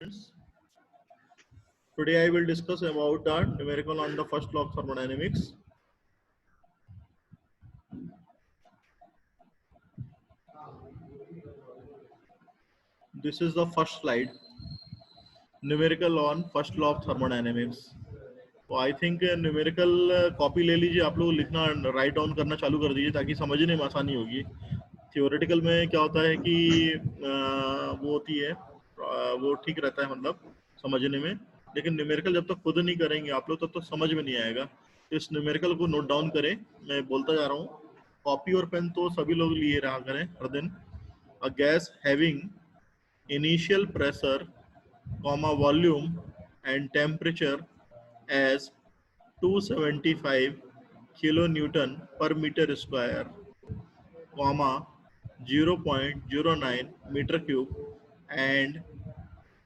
students. Today I will discuss about the numerical on the first law of thermodynamics. This is the first slide. Numerical on first law of thermodynamics. तो I think numerical copy ले लीजिए, आप लोग लिखना write down करना चालू कर दीजिए ताकि समझने में आसानी होगी। थियोरेटिकल में क्या होता है कि वो होती है वो ठीक रहता है मतलब समझने में, लेकिन न्यूमेरिकल जब तक खुद नहीं करेंगे आप लोग तब तक समझ में नहीं आएगा। तो इस न्यूमेरिकल को नोट डाउन करें, मैं बोलता जा रहा हूँ। कॉपी और पेन तो सभी लोग लिए रहा करें हर दिन। A gas having initial pressure volume and temperature as 275 kilonewton per meter square, 0.09 meter cube and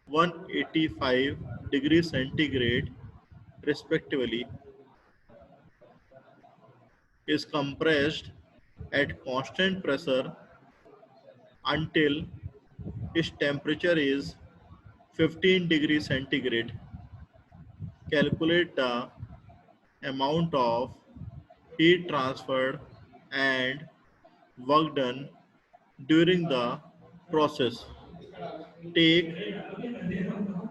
185 degrees centigrade respectively is compressed at constant pressure until its temperature is 15 degrees centigrade. Calculate the amount of heat transferred and work done during the process. Take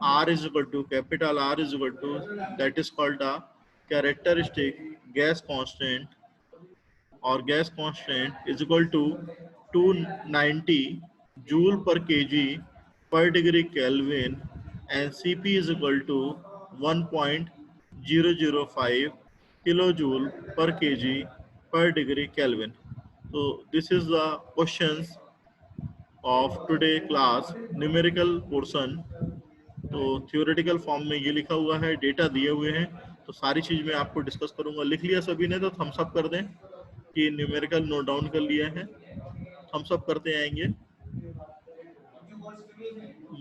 R is equal to capital R is equal to, that is called the characteristic gas constant, or gas constant is equal to 290 joule per kg per degree Kelvin, and Cp is equal to 1.005 kilojoule per kg per degree Kelvin. So this is the questions of today class numerical portion. तो theoretical form में ये लिखा हुआ है, data दिए हुए हैं, तो सारी चीज मैं आपको डिस्कस करूंगा। लिख लिया सभी ने तो थम्स अप कर दें कि न्यूमेरिकल नोट डाउन कर लिया है, थम्स अप करते आएंगे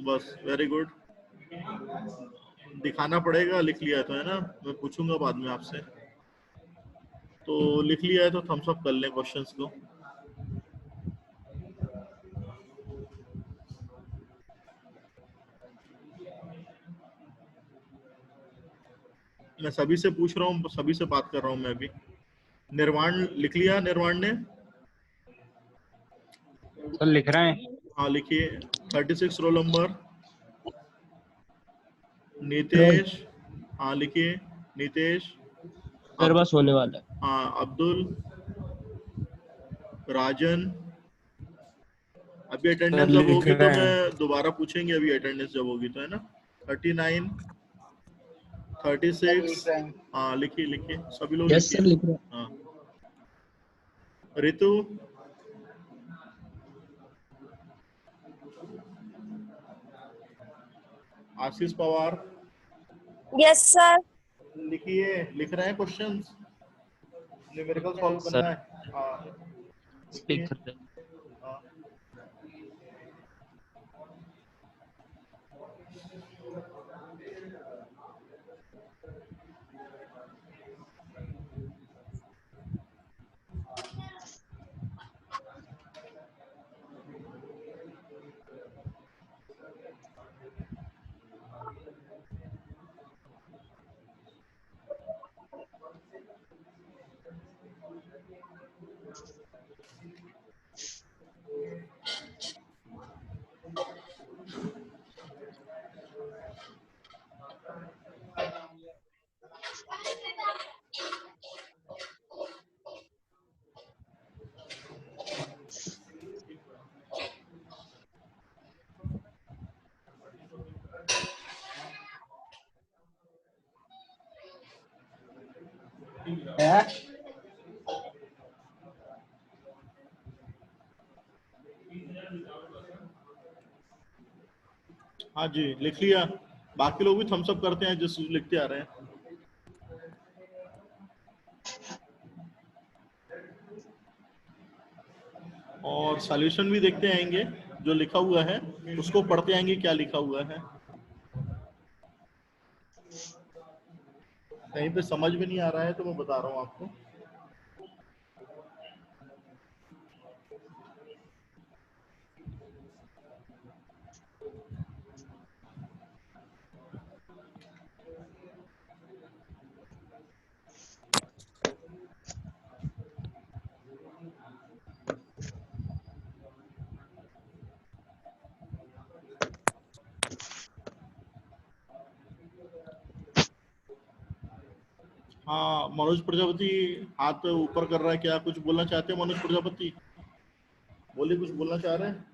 बस। Very good. दिखाना पड़ेगा, लिख लिया तो है ना, मैं पूछूंगा बाद में आपसे। तो लिख लिया है तो थम्स अप कर लें क्वेश्चंस को। मैं सभी से पूछ रहा हूँ, सभी से बात कर रहा हूँ मैं अभी। निर्वाण लिख लिया? निर्वाण ने? सर लिख रहे हैं। हाँ लिखिए। 36 रोल नंबर। नितेश, हाँ लिखिए। नितेश। सर बस होने वाला है। हाँ अब्दुल। राजन। अभी अटेंडेंस जब होगी तो मैं दोबारा पूछेंगे, अभी अटेंडेंस जब होगी तो, है ना। 39, 36, हाँ लिखिए लिखिए सभी लोग यस सर लिखिए। लिख रहे हैं। हाँ ऋतु। आशीष पवार। Yes sir. लिखिए, लिख रहे हैं क्वेश्चंस, न्यूमेरिकल सॉल्व करना है। हाँ लिखिए। हाँ हाँ जी लिख लिया। बाकी लोग भी थम्स अप करते हैं जो लिखते आ रहे हैं। और सॉल्यूशन भी देखते आएंगे, जो लिखा हुआ है उसको पढ़ते आएंगे क्या लिखा हुआ है। कहीं पे समझ में नहीं आ रहा है तो मैं बता रहा हूँ आपको। हाँ मनोज प्रजापति हाथ ऊपर कर रहा है, क्या कुछ बोलना चाहते हैं मनोज प्रजापति? बोलिए, कुछ बोलना चाह रहे हैं?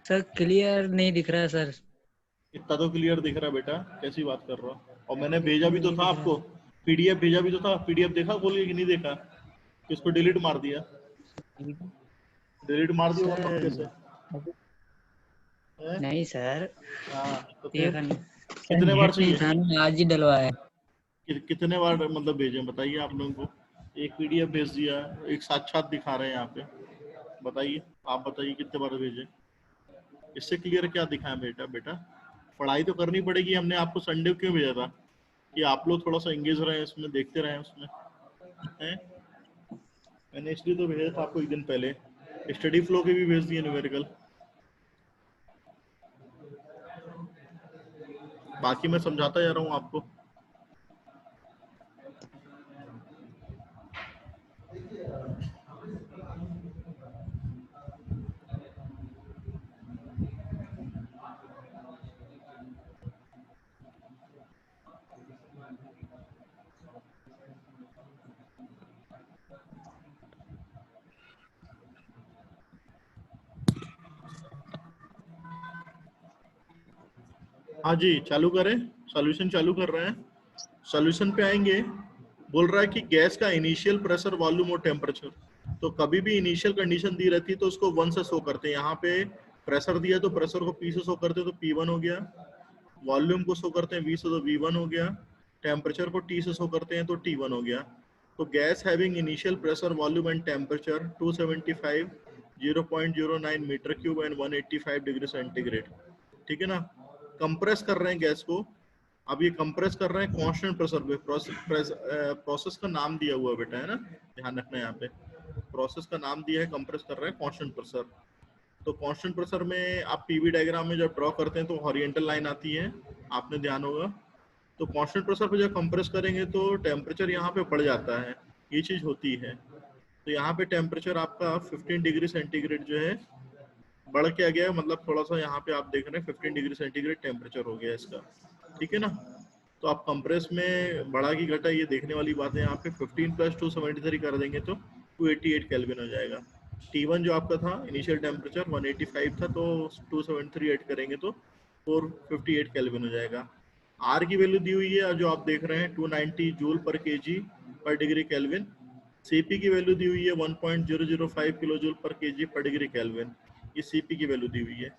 सर क्लियर नहीं दिख रहा है सर। इतना तो क्लियर दिख रहा है बेटा, कैसी बात कर रहा हो? और मैंने भेजा भी तो था आपको, पीडीएफ भेजा भी तो था। पीडीएफ देखा खोल के कि नहीं देखा? कि उसको डिलीट मार दिया? डिलीट मार दिया होगा पक्के से। हैं? नहीं सर, हाँ तो देखा फिर नहीं। कितने बार चाहिए? था ना, आज ही डलवाया। कितने बार मतलब भेजे बताइए आप लोगों को? एक पीडीएफ भेज दिया, एक साक्षात दिखा रहे हैं यहाँ पे। बताइए, आप बताइए कितने बार भेजे? इससे क्लियर क्या दिखाएं बेटा? बेटा पढ़ाई तो करनी पड़ेगी। हमने आपको संडे क्यों भेजा था? कि आप लोग थोड़ा सा एंगेज रहे उसमें, देखते रहे उसमें हैं? मैंने इसलिए तो भेजा था आपको एक दिन पहले। स्टडी फ्लो के भी भेज दिए न्यूमेरिकल। बाकी मैं समझाता जा रहा हूँ आपको। हाँ जी, चालू करें। सॉल्यूशन चालू कर रहे हैं। सॉल्यूशन पे आएंगे। बोल रहा है कि गैस का इनिशियल प्रेशर, वॉल्यूम और टेम्परेचर। तो कभी भी इनिशियल कंडीशन दी रहती है तो उसको 1 से शो करते हैं। यहाँ पे प्रेशर दिया तो प्रेशर को P से शो करते हैं तो P1 हो गया। वॉल्यूम को शो करते हैं V से तो V1 हो गया। टेम्परेचर को T से शो करते हैं तो T1 हो गया। तो gas having initial pressure, volume and temperature 275, 0.09 metre cube and 185 degree centigrade. ठीक है ना? कंप्रेस कर रहे हैं गैस को। अब ये कंप्रेस कर रहे हैं कांस्टेंट प्रेशर पे। प्रोसेस का नाम दिया हुआ है बेटा, है ना? ध्यान रखना है यहाँ पे। प्रोसेस का नाम दिया है, कंप्रेस कर रहे हैं कांस्टेंट प्रेशर। तो कांस्टेंट प्रेशर में आप पीवी डायग्राम में जब ड्रॉ करते हैं तो हॉरिजॉन्टल लाइन आती है, आपने ध्यान होगा। तो कांस्टेंट प्रेशर पे जब कंप्रेस करेंगे तो टेम्परेचर यहाँ पे बढ़ जाता है, ये चीज होती है। तो यहाँ पे टेम्परेचर आपका 15 डिग्री सेंटीग्रेड जो है बढ़ के आ गया है। मतलब थोड़ा सा यहाँ पे आप देख रहे हैं 15 डिग्री सेंटीग्रेड टेम्परेचर हो गया इसका। ठीक है ना? तो आप कंप्रेस में बढ़ा की घटा ये देखने वाली बात है। यहाँ पे 15 प्लस 273 कर देंगे तो 288 केल्विन हो जाएगा। T1 जो आपका था इनिशियल टेम्परेचर 185 था, तो 273 ऐड करेंगे तो 458 केल्विन हो जाएगा। R की वैल्यू दी हुई है जो आप देख रहे हैं 290 जूल पर केजी पर डिग्री केल्विन। Cp की वैल्यू दी हुई है 1.005 किलो जूल पर केजी पर डिग्री केल्विन। ये Cp की वैल्यू दी हुई है।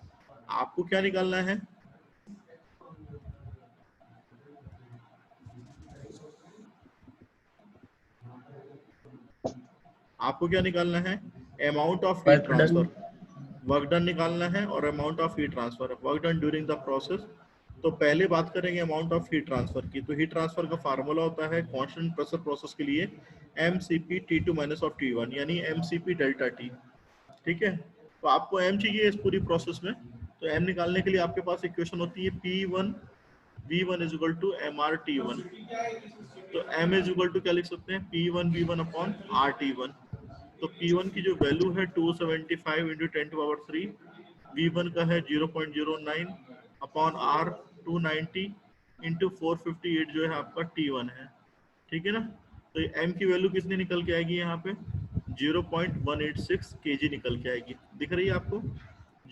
आपको क्या निकालना है? आपको क्या निकालना है? Amount of heat transfer. Work done निकालना है और amount of heat transfer, work done during the process. तो पहले बात करेंगे अमाउंट ऑफ हीट ट्रांसफर की। तो हीट ट्रांसफर का फार्मूला होता है कांस्टेंट प्रेशर प्रोसेस के लिए mCp T2 minus of T1, यानी mCp डेल्टा T। ठीक है? तो आपको m चाहिए इस पूरी प्रोसेस में। तो m निकालने के लिए आपके पास इक्वेशन होती है P1 V1 is equal to mR T1। तो m इज इक्वल टू क्या लिख सकते हैं? P1 V1 upon RT1। तो P1 की जो वैल्यू है 275 इंटू 10 टू पावर 3, V1 का है 0.09 अपॉन R 290 इंटू 458 जो है आपका T1 है। ठीक है ना? तो M की वैल्यू कितनी निकल के आएगी यहाँ पे? 0.186 kg निकल के आएगी। दिख रही है आपको?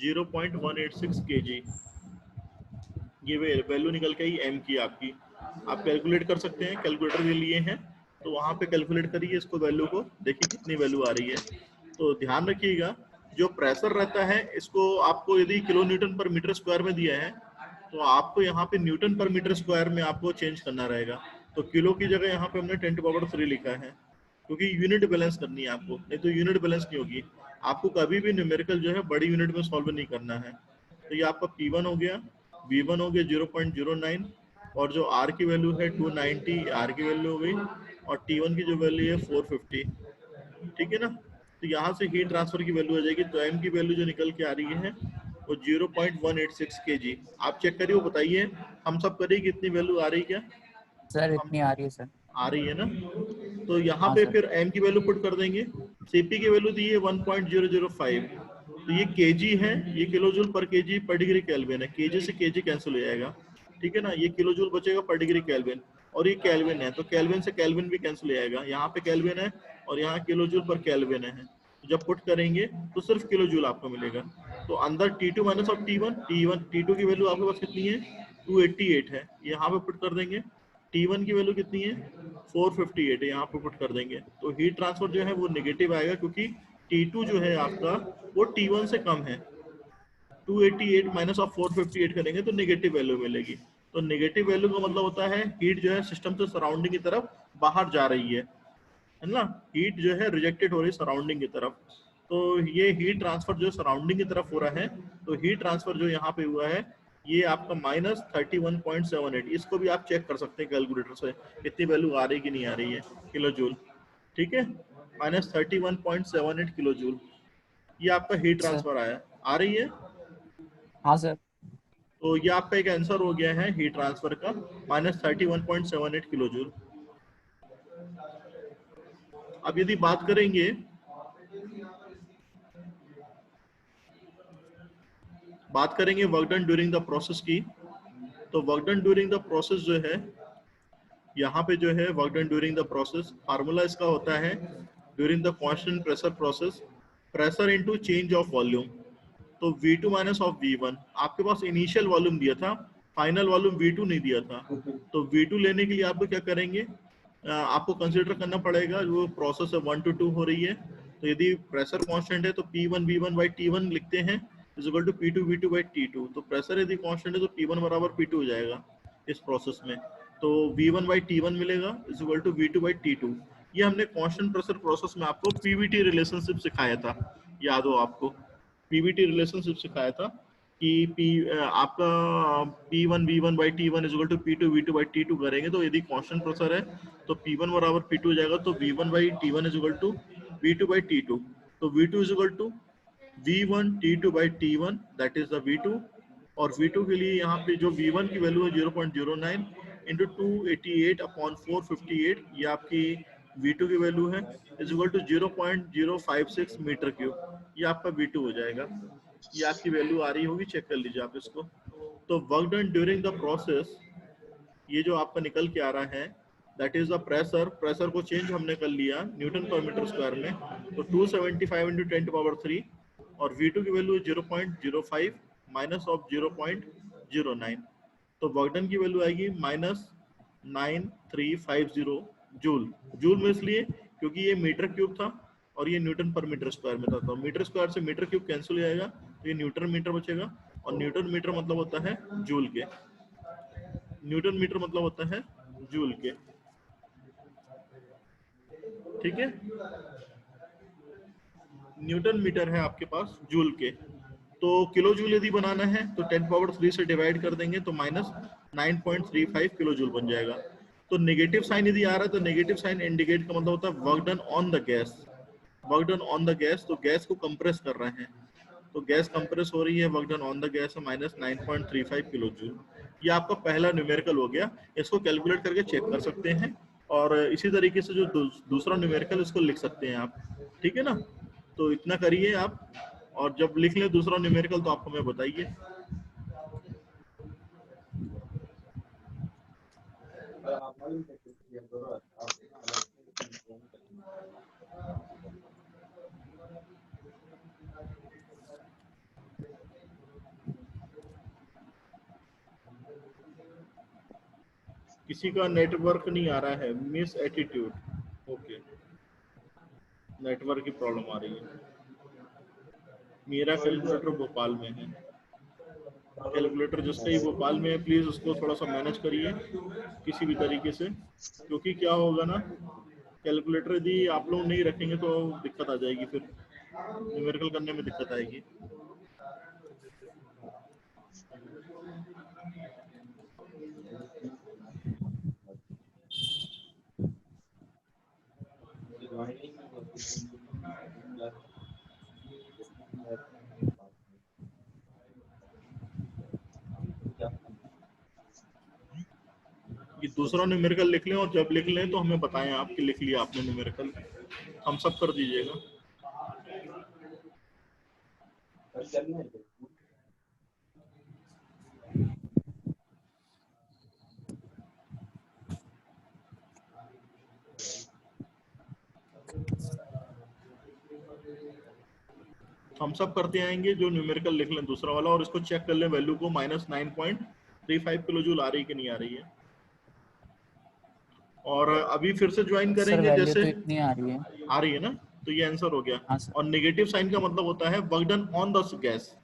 0.186 kg ये वैल्यू निकल के आई M की आपकी। आप कैलकुलेट कर सकते हैं, कैलकुलेटर भी लिए हैं तो वहां पे कैलकुलेट करिए इसको, वैल्यू को देखिए कितनी वैल्यू आ रही है। तो ध्यान रखिएगा जो प्रेशर रहता है इसको आपको यदि किलो न्यूटन पर मीटर स्क्वायर में दिया है तो आपको यहाँ पे न्यूटन पर मीटर स्क्वायर में आपको चेंज करना रहेगा। तो किलो की जगह यहाँ पे हमने 10 टू पावर 3 लिखा है क्योंकि यूनिट बैलेंस करनी है आपको, नहीं तो यूनिट बैलेंस नहीं होगी। आपको कभी भी न्यूमेरिकल जो है बड़ी यूनिट में सॉल्व नहीं करना है। तो ये आपका P1 हो गया, V1 हो गया 0.09 और जो R की वैल्यू है 290 R की वैल्यू हो गई और T1 की जो वैल्यू है 450। ठीक है ना? तो यहाँ से हीट ट्रांसफर की वैल्यू आ जाएगी। तो M की वैल्यू जो निकल के आ रही है वो 0.186 kg। आप चेक करिए, बताइए हम सब करिए कितनी वैल्यू आ रही क्या? सर इतनी आ रही है सर। आ रही है ना? तो यहाँ हाँ पे सर। फिर M की वैल्यू पुट कर देंगे। Cp की वैल्यू दी है 1.005। तो ये kg है, ये किलो जूल पर केजी पर डिग्री केल्विन है। केजी से केजी कैंसिल हो जाएगा। ठीक है ना, ये किलो जूल बचेगा पर डिग्री केल्विन, और ये केल्विन है तो केल्विन से केल्विन भी कैंसिल हो जाएगा, यहाँ पे केल्विन है और यहाँ किलो जूल पर केल्विन है, तो जब पुट करेंगे तो सिर्फ किलो जूल आपको मिलेगा। तो अंदर T2 minus of T1, T2 की वैल्यू आपके पास कितनी है 288 है, यहाँ पे पुट कर देंगे। T1 की वैल्यू कितनी है 458 है, यहाँ पे पुट कर देंगे। तो हीट ट्रांसफर जो है वो नेगेटिव आएगा क्योंकि T2 जो है आपका वो T1 से कम है। 288 माइनस ऑफ 458 करेंगे तो नेगेटिव वैल्यू मिलेगी। तो नेगेटिव वैल्यू का मतलब होता है हीट जो है सिस्टम से सराउंडिंग की तरफ बाहर जा रही है ना, हीट जो है रिजेक्टेड हो रही है सराउंडिंग की तरफ। तो ये हीट ट्रांसफर जो सराउंडिंग की तरफ हो रहा है, तो हीट ट्रांसफर जो यहाँ पे हुआ है ये आपका -31.78, इसको भी आप चेक कर सकते हैं कैलकुलेटर से कितनी वैल्यू आ रही कि नहीं आ रही है किलो जूल। ठीक है, -31.78 किलो जूल ये आपका हीट सर। ट्रांसफर आया, आ रही है। हाँ सर। तो ये आपका एक आंसर हो गया है हीट ट्रांसफर का -31.78 किलो जूल। अब यदि बात करेंगे work done during the process की, तो work done during the process जो है यहाँ पे जो है work done during the process formula इसका होता है during the constant pressure process, pressure into change of volume. तो V2 माइनस ऑफ V1, आपके पास इनिशियल वॉल्यूम दिया था, फाइनल वॉल्यूम V2 नहीं दिया था। तो V2 लेने के लिए आपको क्या करेंगे, आपको कंसीडर करना पड़ेगा जो प्रोसेस है 1 to 2 हो रही है। तो यदि प्रेशर कांस्टेंट है तो P1 V1 बाई T1 लिखते हैं is equal to P2 V2 by T2। तो प्रेशर यदि कांस्टेंट है तो P1 बराबर P2 हो जाएगा इस प्रोसेस में। तो V1 बाई T1 मिलेगा is equal to V2 by T2। ये हमने कांस्टेंट प्रेशर प्रोसेस में आपको PVT रिलेशनशिप सिखाया था, याद हो आपको पीवीटी रिलेशनशिप सिखाया था कि आपका P1 V1 by T1 is equal to P2 V2 by T2 करेंगे तो यदि कांस्टेंट प्रेशर है तो P1 बराबर P2 हो जाएगा, तो V1 by T1 is equal to V2 by T2। तो V2 is equal to V1 T2 by T1 that is the V2, और V2 के लिए यहाँ पे जो V1 की वैल्यू है 0.09 इंटू 288 अपॉन 458, ये आपकी V2 की वैल्यू है is equal to 0.056 metre cube, ये आपका V2 हो जाएगा। ये आपकी वैल्यू आ रही होगी, चेक कर लीजिए आप इसको। तो work done during the process ये जो आपका निकल के आ रहा है that is the pressure, pressure को चेंज हमने कर लिया न्यूटन पर मीटर स्क्वायर में, तो 275 इंटू 10⁻³ और V2 की वैल्यू 0.05 माइनस ऑफ 0.09। तो वर्क डन की वैल्यू आएगी -9350 जूल। जूल में इसलिए क्योंकि ये मीटर क्यूब था और ये न्यूटन पर मीटर स्क्वायर में था, तो मीटर स्क्वायर से मीटर क्यूब कैंसिल हो जाएगा तो ये न्यूटन मीटर बचेगा, और न्यूटन मीटर मतलब होता है जूल के, न्यूटन मीटर मतलब होता है जूल के। ठीक है, न्यूटन मीटर है आपके पास जूल के। तो किलो जूल यदि बनाना है तो 10⁻³ से डिवाइड कर देंगे तो -9.35 किलो जूल बन जाएगा। तो नेगेटिव साइन यदि आ रहा है तो नेगेटिव साइन इंडिकेट का मतलब होता है work done on the gas, work done on the gas, तो गैस को कंप्रेस कर रहे हैं, तो गैस कंप्रेस हो रही है, work done on the gas है -9.35 किलो जूल। ये आपका पहला न्यूमेरिकल हो गया, इसको कैलकुलेट करके चेक कर सकते हैं, और इसी तरीके से जो दूसरा न्यूमेरिकल इसको लिख सकते हैं आप। ठीक है ना, तो इतना करिए आप, और जब लिख लें दूसरा न्यूमेरिकल तो आप हमें बताइए। किसी का नेटवर्क नहीं आ रहा है, मिस एटीट्यूड, ओके, नेटवर्क की प्रॉब्लम आ रही है। मेरा कैलकुलेटर भोपाल में है, कैलकुलेटर जिसका ही भोपाल में है प्लीज उसको थोड़ा सा मैनेज करिए किसी भी तरीके से, क्योंकि क्या होगा ना, कैलकुलेटर यदि आप लोग नहीं रखेंगे तो दिक्कत आ जाएगी, फिर न्यूमेरिकल करने में दिक्कत आएगी। ये दूसरा न्यूमेरिकल लिख लें, और जब लिख लें तो हमें बताएं आप कि लिख लिया आपने न्यूमेरिकल, हम सब कर दीजिएगा। हम सब करते आएंगे जो न्यूमेरिकल लिख लें दूसरा वाला, और इसको चेक कर लें वैल्यू को -9.35 किलो जूल आ रही कि नहीं आ रही है। और अभी फिर से ज्वाइन सर करेंगे, वैल्यू जैसे तो इतनी आ रही है। आ रही है ना, तो ये आंसर हो गया। हाँ सर। और नेगेटिव साइन का मतलब होता है work done on the gas,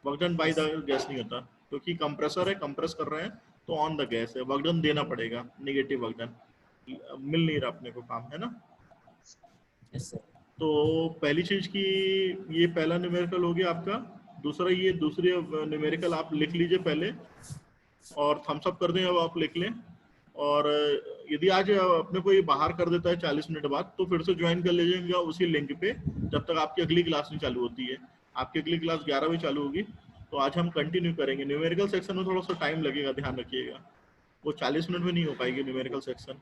work done by the gas नहीं होता, क्योंकि कंप्रेसर है, कंप्रेस कर रहे हैं तो ऑन द गैस है, वर्क डन देना पड़ेगा, नेगेटिव वर्क डन मिल नहीं रहा अपने को काम, है ना। Yes sir. तो पहली चीज की ये पहला न्यूमेरिकल हो गया आपका। दूसरा ये दूसरे न्यूमेरिकल आप लिख लीजिए पहले, और थम्स अप कर दें अब आप लिख लें। और यदि आज अपने को ये बाहर कर देता है 40 मिनट बाद, तो फिर से ज्वाइन कर लीजिएगा उसी लिंक पे, जब तक आपकी अगली क्लास नहीं चालू होती है। आपकी अगली क्लास 11 बजे चालू होगी, तो आज हम कंटिन्यू करेंगे। न्यूमेरिकल सेक्शन में थोड़ा सा टाइम लगेगा, ध्यान रखिएगा, वो 40 मिनट में नहीं हो पाएगी न्यूमेरिकल सेक्शन,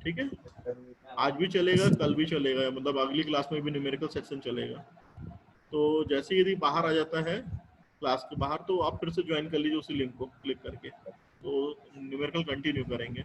ठीक है। आज भी चलेगा, कल भी चलेगा, मतलब अगली क्लास में भी न्यूमेरिकल सेक्शन चलेगा। तो जैसे यदि बाहर आ जाता है क्लास के बाहर, तो आप फिर से ज्वाइन कर लीजिए उसी लिंक को क्लिक करके, तो न्यूमेरिकल कंटिन्यू करेंगे।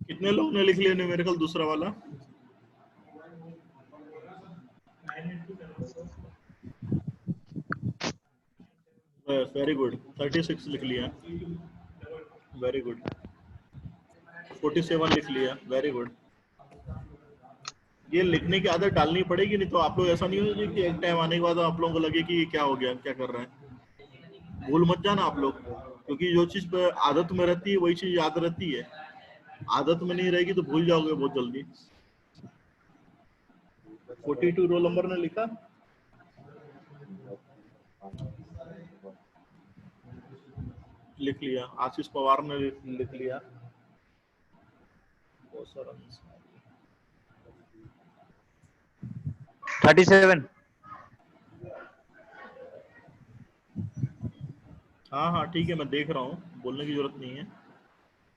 कितने लोगों ने लिख लिया न्यूमेरिकल दूसरा वाला? वेरी गुड, 36 लिख लिया, वेरी गुड। 47 लिख लिया, वेरी गुड। ये लिखने की आदत डालनी पड़ेगी, नहीं तो आप लोग ऐसा नहीं हो कि एक टाइम आने के बाद आप लोगों को लगे कि क्या हो गया, क्या कर रहे हैं। भूल मत जाना आप लोग, क्योंकि जो चीज आदत में रहती है वही चीज याद रहती है। आदत में नहीं रहेगी तो भूल जाओगे बहुत जल्दी। 42 रोल नंबर ने लिखा, लिख लिया। आशीष पवार ने लिख लिया, बहुत सारा। 37। हाँ हाँ ठीक है, मैं देख रहा हूँ, बोलने की जरूरत नहीं है,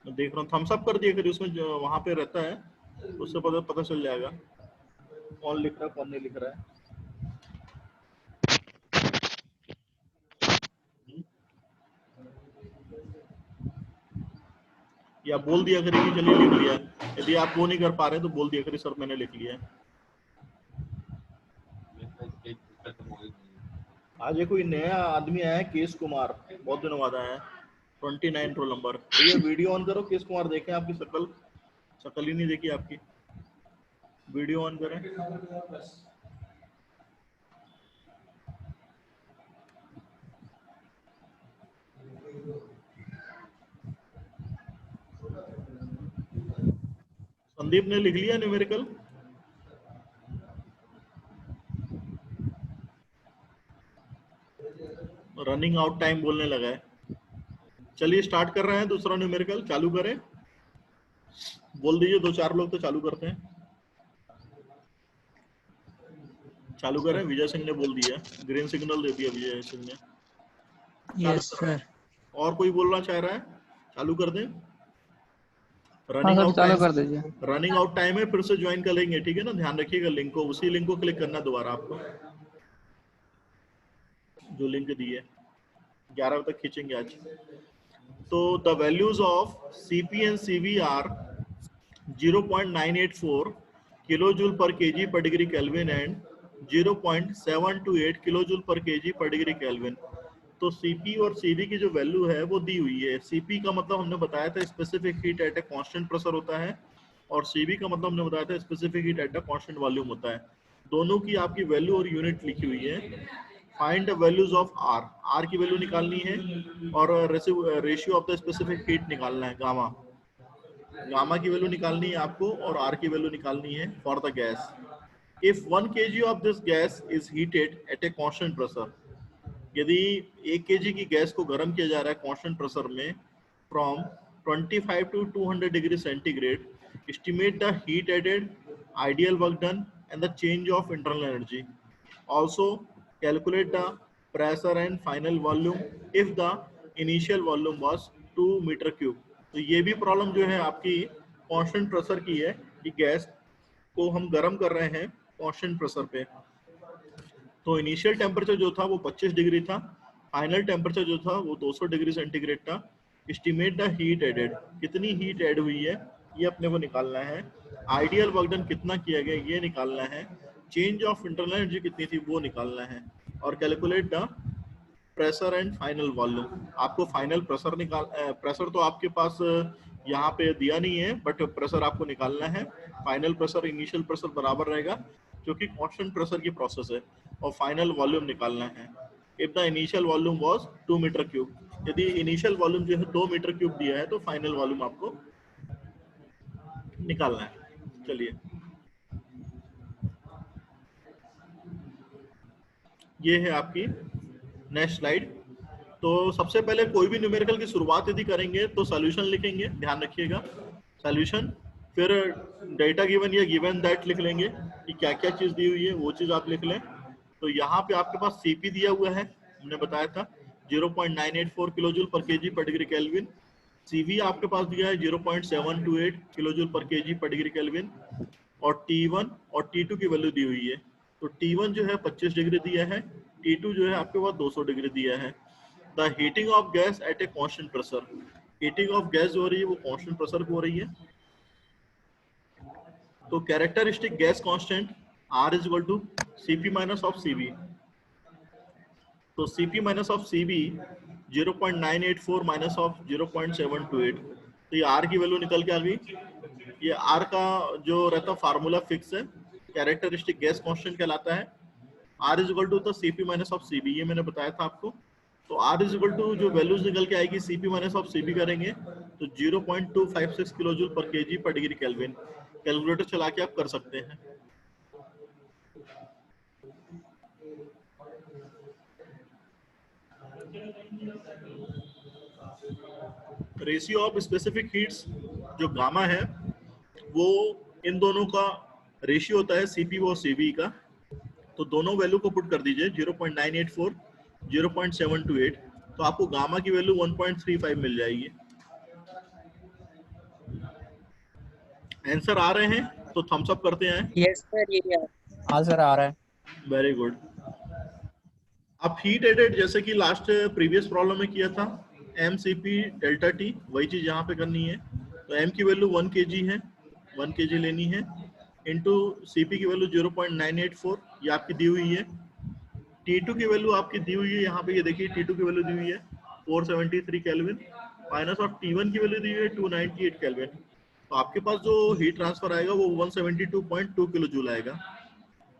मैं देख रहा हूँ। थम्स अप कर दिया करिए, उसमें जो वहाँ पे रहता है उससे पता चल जाएगा कौन लिख रहा है कौन नहीं लिख रहा है। या बोल दिया करिए कि चलिए लिख लिया। यदि आप वो नहीं कर पा रहे तो बोल दिया करिए सर मैंने लिख लिया। आज ये कोई नया आदमी आया है, केश कुमार, बहुत दिनों बाद आया है, 29 रोल नंबर। तो ये वीडियो ऑन करो, केश कुमार देखें, आपकी शक्ल ही नहीं देखी आपकी। वीडियो ऑन करें। संदीप ने लिख लिया न्यूमेरिकल? रनिंग आउट टाइम बोलने लगा है। चलिए स्टार्ट कर रहे हैं दूसरा न्यूमेरिकल, चालू करें। बोल दीजिए, 2-4 लोग तो चालू करते हैं। चालू करें। विजय सिंह ने बोल दिया, ग्रीन सिग्नल दे दिया विजय सिंह ने। Yes sir. और कोई बोलना चाह रहा है? चालू कर दें। हाँ रनिंग सर आउट चालू टाइम, कर दीजिए। रनिंग आउट टाइम है, फिर से ज्वाइन कर लेंगे, ठीक है ना। ध्यान रखिएगा लिंक को, उसी लिंक को क्लिक करना दोबारा आपको, जो लिंक दी है। 11 बजे तक खींचेंगे आज। तो the values of CP and CV are 0.984, kilojoule पर केजी पर डिग्री केल्विन एंड 0.728 किलोजूल पर केजी पर डिग्री केल्विन। तो Cp और Cv की जो वैल्यू है वो दी हुई है। Cp का मतलब हमने बताया था specific heat at a constant pressure होता है, और Cv का मतलब हमने बताया था specific heat at a constant volume होता है। दोनों की आपकी वैल्यू और यूनिट लिखी हुई है। Find the values of R, R की वैल्यू निकालनी है, और ratio of the specific heat निकालना है, गामा। गामा की वैल्यू निकालनी है आपको, और R की वैल्यू निकालनी है for the gas. If 1 kg of this gas is heated at a constant pressure, यदि 1 kg की गैस को गर्म किया जा रहा है कांस्टेंट प्रेशर में from 25 to 200 degree centigrade, estimate the heat added, ideal work done and the change of internal energy. Also calculate the pressure and final volume if the initial volume was 2 metre cube. तो ये भी problem जो है आपकी constant pressure की है कि gas को हम गर्म कर रहे हैं कांस्टेंट प्रेशर पे। तो इनिशियल टेम्परेचर जो था वो 25 डिग्री था, फाइनल टेम्परेचर जो था वो 200 डिग्री सेंटीग्रेड था। एस्टिमेट द हीट एडेड, कितनी हीट ऐड हुई है ये अपने को निकालना है। आइडियल वर्क डन कितना किया गया ये निकालना है। चेंज ऑफ इंटरनल एनर्जी कितनी थी वो निकालना है, और calculate the pressure and final volume. आपको फाइनल प्रेशर प्रेशर तो आपके पास यहाँ पे दिया नहीं है, बट प्रेशर आपको निकालना है। फाइनल प्रेशर इनिशियल प्रेशर बराबर रहेगा क्योंकि कांस्टेंट प्रेशर की प्रोसेस है, और फाइनल वॉल्यूम निकालना है। If the initial volume was 2 metre cube, यदि इनिशियल वॉल्यूम जो है 2 मीटर क्यूब दिया है तो फाइनल वॉल्यूम आपको निकालना है। चलिए, ये है आपकी नेक्स्ट स्लाइड। तो सबसे पहले कोई भी न्यूमेरिकल की शुरुआत यदि करेंगे तो सॉल्यूशन लिखेंगे, ध्यान रखिएगा सॉल्यूशन, फिर डेटा गिवन या गिवन दैट लिख लेंगे कि क्या क्या चीज़ दी हुई है वो चीज़ आप लिख लें। तो यहाँ पे आपके पास Cp दिया हुआ है, हमने बताया था 0.984 किलोजूल पर केजी पर डिग्री केल्विन। Cv आपके पास दिया है 0.728 किलोजूल पर केजी पर डिग्री केल्विन, और T1 और T2 की वैल्यू दी हुई है। तो T1 जो है 25 डिग्री दिया है, T2 जो है आपके पास 200 डिग्री दिया है। The heating of gas at a constant pressure, heating of gas जो हो रही है वो कांस्टेंट प्रेशर पे हो रही है। तो characteristic gas constant R is equal to Cp minus of Cv। तो Cp minus of Cv 0.984 minus of 0.728, तो ये R की वैल्यू निकल के आ गई। ये R का जो रहता फार्मूला फिक्स है, कैरेक्टरिस्टिक गैस कांस्टेंट कहलाता है। R is equal to the Cp minus of Cv, ये मैंने बताया था आपको। तो R इज इक्वल टू जो वैल्यूज निकल के आएगी Cp माइनस ऑफ Cv करेंगे तो 0.256 किलोजूल पर केजी पर डिग्री केल्विन। कैलकुलेटर चला के आप कर सकते हैं। रेशियो ऑफ स्पेसिफिक हीट्स जो गामा है वो इन दोनों का रेशियो होता है Cp और Cv का। तो दोनों वैल्यू को पुट कर दीजिए 0.984 0.728, तो आपको गामा की वैल्यू 1.35 मिल जाएगी। आंसर आ रहे हैं तो थम्स अप करते हैं। यस सर, ये हाँ सर आ रहा है। Very good. अब हीट एडेड जैसे कि लास्ट प्रीवियस प्रॉब्लम में किया था, mCp डेल्टा T, वही चीज यहाँ पे करनी है। तो m की वैल्यू 1 kg है, 1 kg लेनी है, इंटू Cp की वैल्यू 0.984 ये आपकी दी हुई है। T2 की वैल्यू आपकी दी हुई है, यहाँ पे ये देखिए T2 की वैल्यू दी हुई है 473 केल्विन, माइनस ऑफ T1 की वैल्यू दी हुई है 298 केल्विन। तो आपके पास जो हीट ट्रांसफर आएगा वो 172.2 किलो जूल आएगा।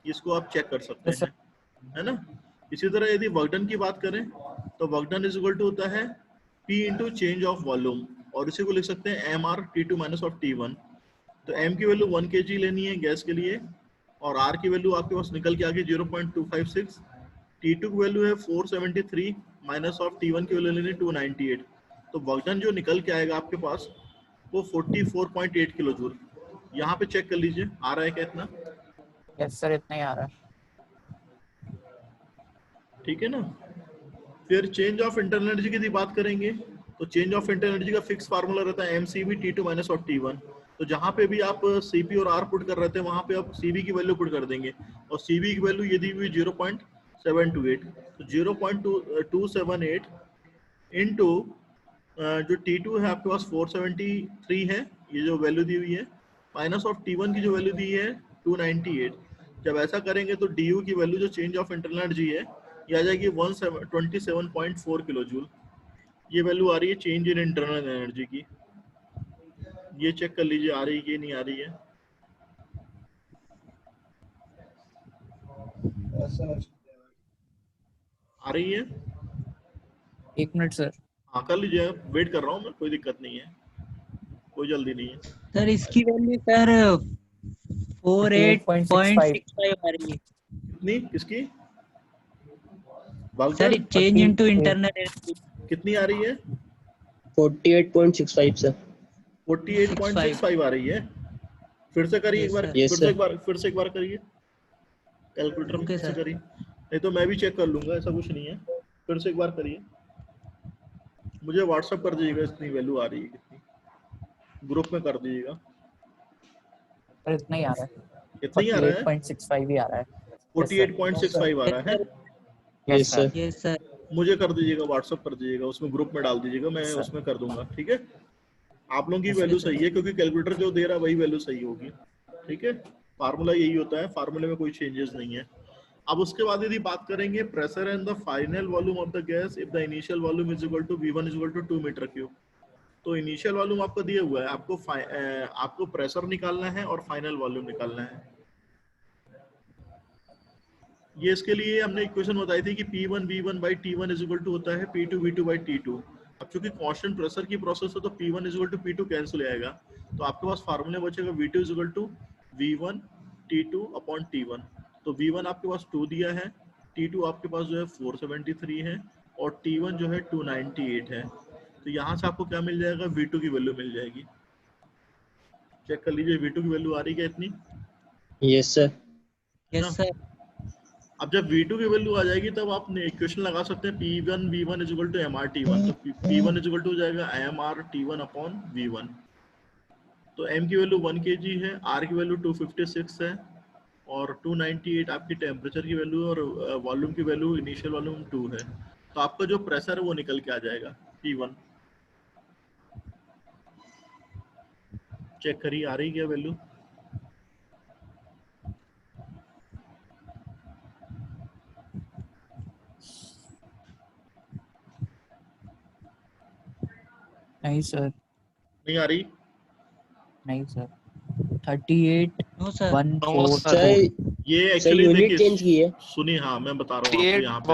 इसको आप चेक कर सकते Yes, हैं, है ना। इसी तरह यदि वर्क डन की बात करें तो work done is equal to होता है P into change of volume, और इसी को लिख सकते हैं MR T2 minus of T1। तो M की वैल्यू 1 kg लेनी है गैस के लिए, और R की वैल्यू आपके पास निकल के आ गई 0.256। T2 की वैल्यू है 473 माइनस ऑफ T1 की वैल्यू लेनी है 298। तो वर्क डन जो निकल के आएगा आपके पास वो 44.8 किलो जूल। यहाँ पे चेक कर लीजिए आ रहा है क्या इतना। यस सर इतना ही आ रहा है। ठीक है ना। फिर चेंज ऑफ इंटरनल एनर्जी की यदि बात करेंगे तो चेंज ऑफ इंटरनल एनर्जी का फिक्स फार्मूला रहता है mCv T2 minus of T1। तो जहाँ पे भी आप Cp और R पुट कर रहे थे वहाँ पे आप Cv की वैल्यू पुट कर देंगे, और Cv की वैल्यू यदि हुई 0.728, तो 0.278 इंटू जो T2 है आपके पास 473 है, ये जो वैल्यू दी हुई है, माइनस ऑफ T1 की जो वैल्यू दी है 298। जब ऐसा करेंगे तो डी की वैल्यू जो चेंज ऑफ इंटरनल एनर्जी है ये आ जाएगी 127.4 किलो जूल। ये वैल्यू आ रही है चेंज इन इंटरनल एनर्जी की। ये चेक कर लीजिए आ रही है कि नहीं आ रही है। आ रही है? 1 मिनट सर। हाँ कर लीजिए, वेट कर रहा हूँ मैं, कोई दिक्कत नहीं है, कोई जल्दी नहीं है। सर इसकी वैल्यू सर 48.65 आ रही है कितनी इसकी? Sir change into internal energy कितनी आ रही है? 48.65 सर। 48.65 आ रही है। फिर से करिए एक बार, Yes, फिर से एक बार करिए कैलकुलेटर में, Okay, फिर से sir. करिए, नहीं तो मैं भी चेक कर लूंगा, ऐसा कुछ नहीं है। फिर से एक बार करिए, मुझे व्हाट्सएप कर दीजिएगा इतनी वैल्यू आ रही है कितनी, ग्रुप में कर दीजिएगा। सर इतना ही आ रहा है, इतना ही आ रहा है? 48.65 ही आ रहा है। 48.65 आ रहा है। Yes sir. Yes sir. मुझे कर दीजिएगा, व्हाट्सएप कर दीजिएगा, उसमें ग्रुप में डाल दीजिएगा, मैं Yes, sir. उसमें कर दूंगा, ठीक है। आप लोगों की Yes, वैल्यू sir. सही है क्योंकि कैलकुलेटर जो दे रहा है वही वैल्यू सही होगी, ठीक है। फार्मूला यही होता है, फार्मूले में कोई चेंजेस नहीं है। अब उसके बाद यदि बात करेंगे pressure and the final volume of the gas if the initial volume is equal to V1 is equal to 2 metre cube. तो इनिशियल वॉल्यूम आपको दिया हुआ है, आपको प्रेशर निकालना है और फाइनल वॉल्यूम निकालना है। ये इसके लिए हमने इक्वेशन बताई थी कि P1 V1 by T1 is equal to होता है P2 V2 बाई T2। अब चूंकि कांस्टेंट प्रेशर की प्रोसेस है तो P1 is equal to P2 cancel आएगा, तो आपके पास फार्मूले बचेगा V2 is equal to V1 T2 upon T1। तो V1 आपके पास 2 दिया है, T2 आपके पास जो है 473 है और T1 जो है 298 है। तो यहाँ से आपको क्या मिल जाएगा? V2 की वैल्यू मिल जाएगी। चेक कर लीजिए V2 की वैल्यू आ रही है क्या इतनी? Yes sir. Yes sir. अब जब V2 की वैल्यू आ जाएगी तब आप इक्वेशन लगा सकते हैं P1 V1 is equal to MR T1। तो P1 इज इक्वल टू हो जाएगा MR T1 अपॉन V1। तो M की वैल्यू 1 kg है, R की वैल्यू 256 है और 298 आपकी टेम्परेचर की वैल्यू और वॉल्यूम की वैल्यू इनिशियल वॉल्यूम 2 है। तो आपका जो प्रेशर है वो निकल के आ जाएगा P1। चेक करिए आ रही क्या वैल्यू? नहीं सर, नहीं आ रही? नहीं सर, 38 नो सर। 142। सर ये सर एक्चुअली यूनिट देखिए, चेंज की है। सुनिए, हाँ मैं बता रहा हूँ आपको यहाँ पे,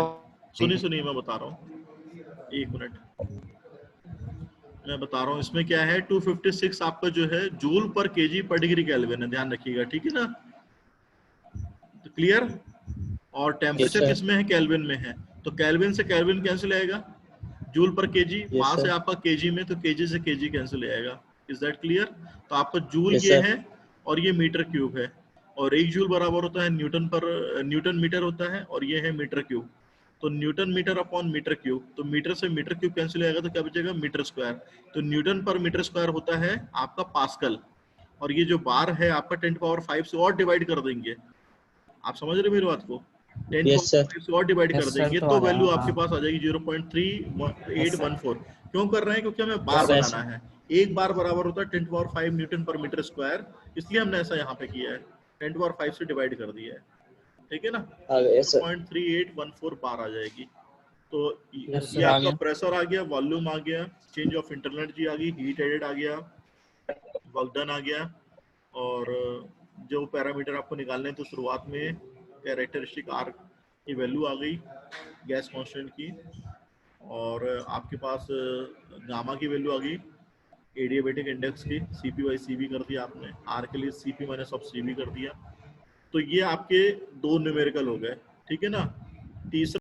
सुनिए मैं बता रहा हूँ, एक मिनट मैं बता रहा हूँ। इसमें क्या है 256 आपका जो है जूल पर केजी पर डिग्री केल्विन है, ध्यान रखिएगा, ठीक है ना? तो क्लियर? और टेम्परेचर sir. किसमें है? केल्विन में है। तो केल्विन से केल्विन कैंसिल आएगा, जूल पर केजी, वहां sir. से आपका केजी में, तो केजी से केजी कैंसिल आएगा। Is that clear? तो आपका जूल Yes, ये sir. है और ये मीटर क्यूब है, और 1 जूल बराबर होता है न्यूटन मीटर होता है, और ये है मीटर क्यूब। तो newton metre upon metre cube, तो मीटर से मीटर क्यूब कैंसिल आएगा तो क्या बचेगा? Metre square. तो न्यूटन पर मीटर स्क्वायर होता है आपका पास्कल, और ये जो बार है आपका 10⁵ से और डिवाइड कर देंगे। आप समझ रहे मेरी बात को? 10⁵ से और डिवाइड कर Yes, sir, देंगे तो तो आ रहा है, वैल्यू हाँ। आपके पास आ जाएगी 0.3814। क्यों कर रहे हैं? क्योंकि हमें बार Yes, sir. बनाना है। एक बार बराबर होता है 10⁵ न्यूटन पर मीटर स्क्वायर, इसलिए हमने ऐसा यहाँ पे किया है, 10⁵ से डिवाइड कर दिया है, ठीक है ना? Yes sir. 0.3814 बार आ जाएगी। तो Yes, ये sir, आ आपका गया। प्रेशर आ गया, वॉल्यूम आ गया, चेंज ऑफ इंटरनल एनर्जी आ गई, हीट एडेड आ गया, वर्क डन आ गया, और जो पैरामीटर आपको निकालने थे शुरुआत में, कैरेक्टरिस्टिक आर की वैल्यू आ गई गैस कांस्टेंट की, और आपके पास गामा की वैल्यू आ गई, एडियाबेटिक इंडेक्स की, सीपी बाई सीवी कर दिया आपने, आर के लिए सीपी माइनस ऑफ सीवी कर दिया। तो ये आपके 2 न्यूमेरिकल हो गए, ठीक है ना? तीसरा